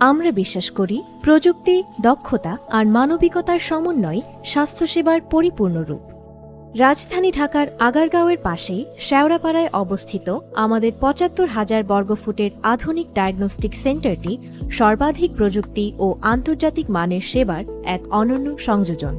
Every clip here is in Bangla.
আমরা বিশ্বাস করি প্রযুক্তি, দক্ষতা আর মানবিকতার সমন্বয় স্বাস্থ্যসেবার পরিপূর্ণ রূপ। রাজধানী ঢাকার আগারগাঁওয়ের পাশেই শেওড়াপাড়ায় অবস্থিত আমাদের ৭৫,০০০ বর্গফুটের আধুনিক ডায়াগনস্টিক সেন্টারটি সর্বাধিক প্রযুক্তি ও আন্তর্জাতিক মানের সেবার এক অনন্য সংযোজন।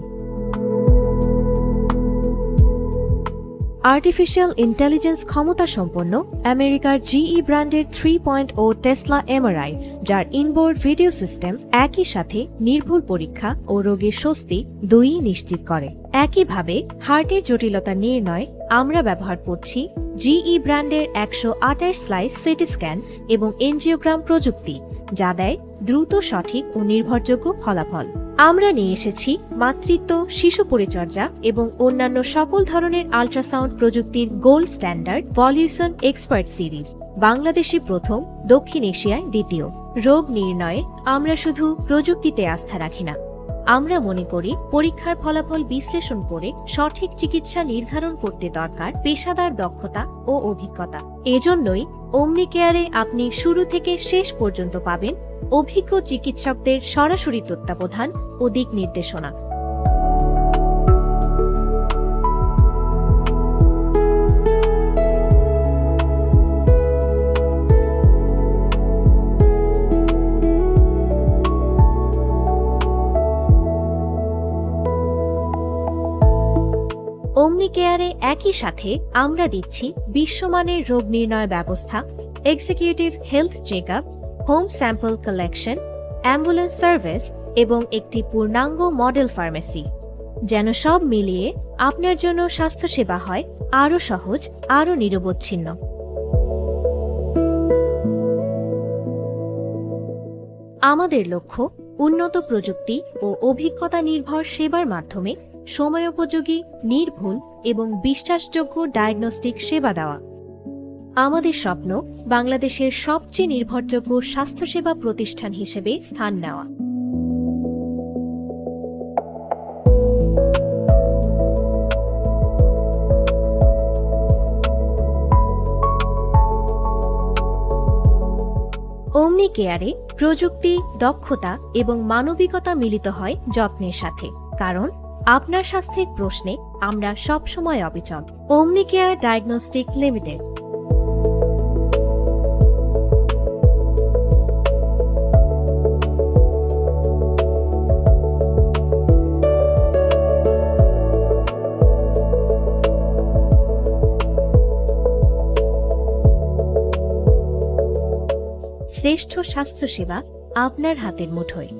আর্টিফিশিয়াল ইন্টেলিজেন্স ক্ষমতাসম্পন্ন আমেরিকার জিই ব্র্যান্ডের 3.0 টেসলা এমআরআই, যার ইনবোর্ড ভিডিও সিস্টেম একই সাথে নির্ভুল পরীক্ষা ও রোগীর স্বস্তি দুইই নিশ্চিত করে। একইভাবে হার্টের জটিলতা নির্ণয় আমরা ব্যবহার করছি জিই ব্র্যান্ডের ১২৮ স্লাইস সিটি স্ক্যান এবং এনজিওগ্রাম প্রযুক্তি, যা দেয় দ্রুত, সঠিক ও নির্ভরযোগ্য ফলাফল। আমরা নিয়ে এসেছি মাতৃত্ব, শিশু পরিচর্যা এবং অন্যান্য সকল ধরনের আল্ট্রাসাউন্ড প্রযুক্তির গোল্ড স্ট্যান্ডার্ড ভলিউশন এক্সপার্ট সিরিজ, বাংলাদেশে প্রথম, দক্ষিণ এশিয়ায় দ্বিতীয়। রোগ নির্ণয়ে আমরা শুধু প্রযুক্তিতে আস্থা রাখি না, আমরা মনে করি পরীক্ষার ফলাফল বিশ্লেষণ করে সঠিক চিকিৎসা নির্ধারণ করতে দরকার পেশাদার দক্ষতা ও অভিজ্ঞতা। এজন্যই ওমনি কেয়ারে আপনি শুরু থেকে শেষ পর্যন্ত পাবেন অভিজ্ঞ চিকিৎসকদের সরাসরি তত্ত্বাবধান ও দিক নির্দেশনা। ওমনি কেয়ারে একই সাথে আমরা দিচ্ছি বিশ্বমানের রোগ নির্ণয় ব্যবস্থা, executive health checkup, home sample collection, ambulance service এবং একটি পূর্ণাঙ্গ মডেল ফার্মেসি, যেন সব মিলিয়ে আপনার জন্য স্বাস্থ্যসেবা হয় আরও সহজ, আরও নিরবচ্ছিন্ন। আমাদের লক্ষ্য উন্নত প্রযুক্তি ও অভিজ্ঞতা নির্ভর সেবার মাধ্যমে সময়োপযোগী, নির্ভুল এবং বিশ্বাসযোগ্য ডায়াগনস্টিক সেবা দেওয়া। আমাদের স্বপ্ন বাংলাদেশের সবচেয়ে নির্ভরযোগ্য স্বাস্থ্যসেবা প্রতিষ্ঠান হিসেবে স্থান নেওয়া। ওমনি কেয়ারে প্রযুক্তি, দক্ষতা এবং মানবিকতা মিলিত হয় যত্নের সাথে, কারণ আপনার স্বাস্থ্যের প্রশ্নে আমরা সবসময় অবিচল। ওমনি কেয়ার ডায়াগনস্টিক লিমিটেড। শ্রেষ্ঠ স্বাস্থ্যসেবা আপনার হাতের মুঠোয়।